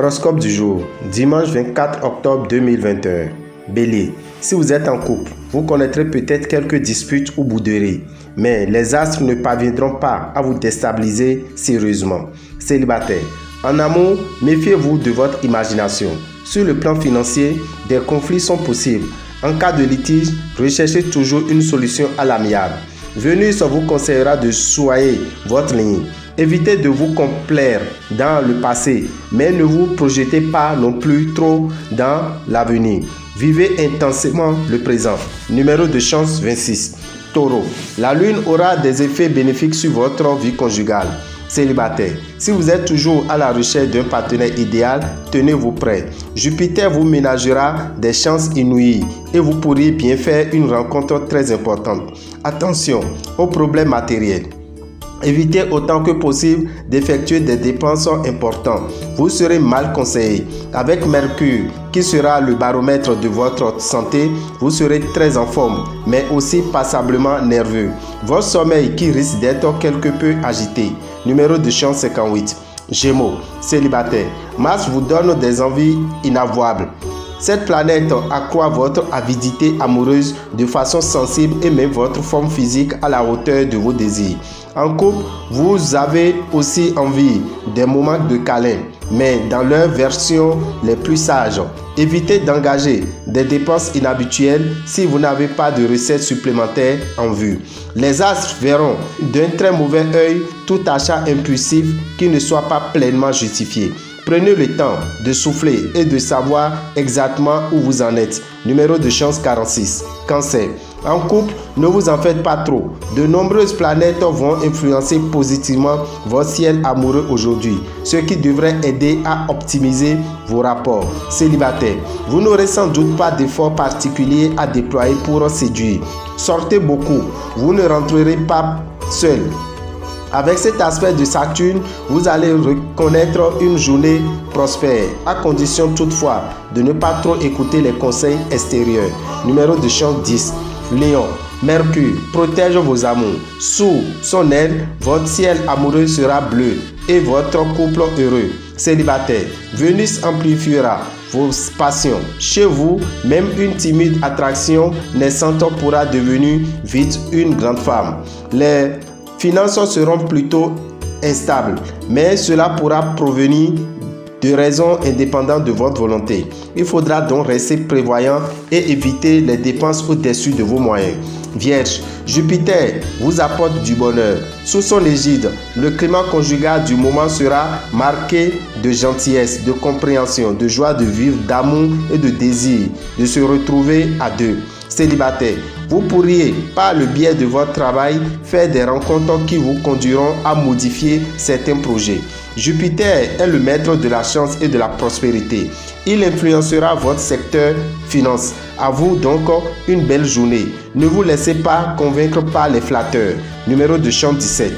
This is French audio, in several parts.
Horoscope du jour, dimanche 24 octobre 2021. Bélier, si vous êtes en couple, vous connaîtrez peut-être quelques disputes ou bouderies, mais les astres ne parviendront pas à vous déstabiliser sérieusement. Célibataire, en amour, méfiez-vous de votre imagination. Sur le plan financier, des conflits sont possibles. En cas de litige, recherchez toujours une solution à l'amiable. Vénus vous conseillera de choisir votre ligne. Évitez de vous complaire dans le passé, mais ne vous projetez pas non plus trop dans l'avenir. Vivez intensément le présent. Numéro de chance 26. Taureau, la lune aura des effets bénéfiques sur votre vie conjugale. Célibataire, si vous êtes toujours à la recherche d'un partenaire idéal, tenez-vous prêt. Jupiter vous ménagera des chances inouïes et vous pourriez bien faire une rencontre très importante. Attention aux problèmes matériels. Évitez autant que possible d'effectuer des dépenses importantes. Vous serez mal conseillé. Avec Mercure, qui sera le baromètre de votre santé, vous serez très en forme, mais aussi passablement nerveux. Votre sommeil qui risque d'être quelque peu agité. Numéro de chance 58. Gémeaux, célibataire. Mars vous donne des envies inavouables. Cette planète accroît votre avidité amoureuse de façon sensible et met votre forme physique à la hauteur de vos désirs. En couple, vous avez aussi envie des moments de câlin, mais dans leur version les plus sages. Évitez d'engager des dépenses inhabituelles si vous n'avez pas de recettes supplémentaires en vue. Les astres verront d'un très mauvais œil tout achat impulsif qui ne soit pas pleinement justifié. Prenez le temps de souffler et de savoir exactement où vous en êtes. Numéro de chance 46. Cancer. En couple, ne vous en faites pas trop. De nombreuses planètes vont influencer positivement votre ciel amoureux aujourd'hui, ce qui devrait aider à optimiser vos rapports. Célibataire, vous n'aurez sans doute pas d'efforts particuliers à déployer pour séduire. Sortez beaucoup, vous ne rentrerez pas seul. Avec cet aspect de Saturne, vous allez reconnaître une journée prospère, à condition toutefois de ne pas trop écouter les conseils extérieurs. Numéro de chance 10. Lion, Mercure protège vos amours. Sous son aile, votre ciel amoureux sera bleu et votre couple heureux. Célibataire, Vénus amplifiera vos passions. Chez vous, même une timide attraction naissante pourra devenir vite une grande femme. Les finances seront plutôt instables, mais cela pourra provenir de raisons indépendantes de votre volonté. Il faudra donc rester prévoyant et éviter les dépenses au-dessus de vos moyens. Vierge, Jupiter vous apporte du bonheur. Sous son égide, le climat conjugal du moment sera marqué de gentillesse, de compréhension, de joie de vivre, d'amour et de désir de se retrouver à deux. Célibataire, vous pourriez, par le biais de votre travail, faire des rencontres qui vous conduiront à modifier certains projets. Jupiter est le maître de la chance et de la prospérité. Il influencera votre secteur finance. À vous donc une belle journée. Ne vous laissez pas convaincre par les flatteurs. Numéro de chance 17.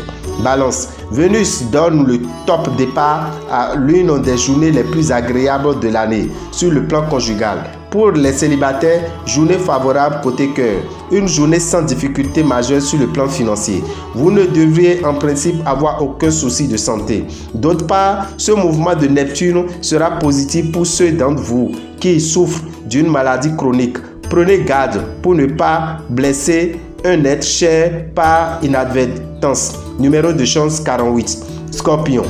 Balance. Vénus donne le top départ à l'une des journées les plus agréables de l'année sur le plan conjugal. Pour les célibataires, journée favorable côté cœur. Une journée sans difficulté majeure sur le plan financier. Vous ne devriez en principe avoir aucun souci de santé. D'autre part, ce mouvement de Neptune sera positif pour ceux d'entre vous qui souffrent d'une maladie chronique. Prenez garde pour ne pas blesser un être cher par inadvertance. Numéro de chance 48. Scorpion.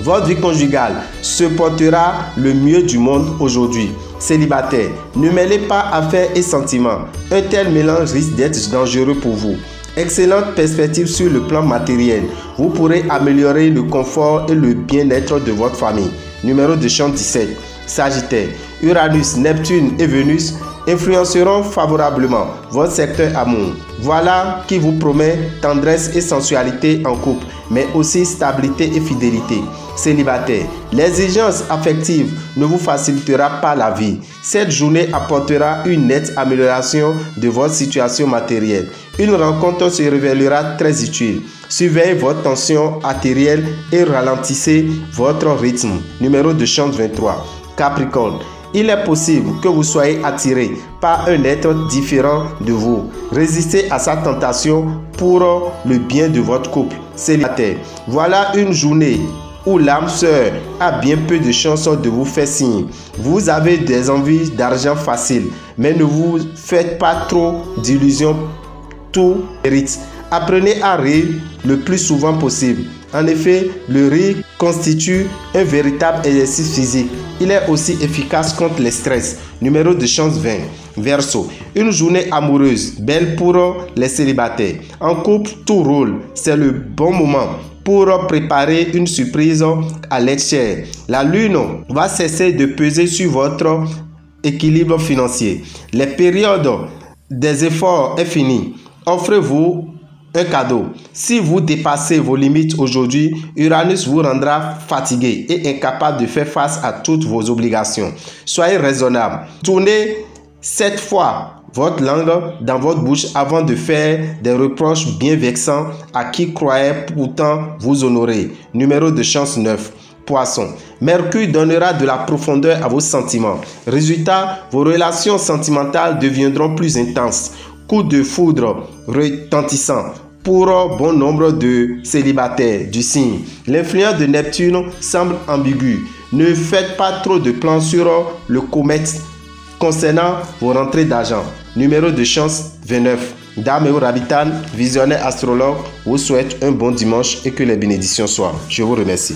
Votre vie conjugale se portera le mieux du monde aujourd'hui. Célibataire, ne mêlez pas affaires et sentiments. Un tel mélange risque d'être dangereux pour vous. Excellente perspective sur le plan matériel. Vous pourrez améliorer le confort et le bien-être de votre famille. Numéro de chance 17. Sagittaire, Uranus, Neptune et Vénus influenceront favorablement votre secteur amour. Voilà qui vous promet tendresse et sensualité en couple, mais aussi stabilité et fidélité. Célibataire, l'exigence affective ne vous facilitera pas la vie. Cette journée apportera une nette amélioration de votre situation matérielle. Une rencontre se révélera très utile. Surveillez votre tension artérielle et ralentissez votre rythme. Numéro de chance 23. Capricorne, il est possible que vous soyez attiré par un être différent de vous. Résistez à sa tentation pour le bien de votre couple. Célibataire, voilà une journée ou l'âme sœur a bien peu de chances de vous faire signe. Vous avez des envies d'argent facile, mais ne vous faites pas trop d'illusions, tout mérite. Apprenez à rire le plus souvent possible. En effet, le rire constitue un véritable exercice physique. Il est aussi efficace contre le stress. Numéro de chance 20. Verseau. Une journée amoureuse, belle pour les célibataires. En couple, tout roule. C'est le bon moment pour préparer une surprise à l'être cher. La lune va cesser de peser sur votre équilibre financier. Les périodes des efforts est finie. Offrez-vous un cadeau. Si vous dépassez vos limites aujourd'hui, Uranus vous rendra fatigué et incapable de faire face à toutes vos obligations. Soyez raisonnable. Tournez 7 fois votre langue dans votre bouche avant de faire des reproches bien vexants à qui croyait pourtant vous honorer. Numéro de chance 9. Poisson. Mercure donnera de la profondeur à vos sentiments. Résultat, vos relations sentimentales deviendront plus intenses. Coup de foudre retentissant pour bon nombre de célibataires du signe. L'influence de Neptune semble ambiguë. Ne faites pas trop de plans sur le comète concernant vos rentrées d'argent. Numéro de chance 29. Dame Rabitan, visionnaire astrologue, vous souhaite un bon dimanche et que les bénédictions soient. Je vous remercie.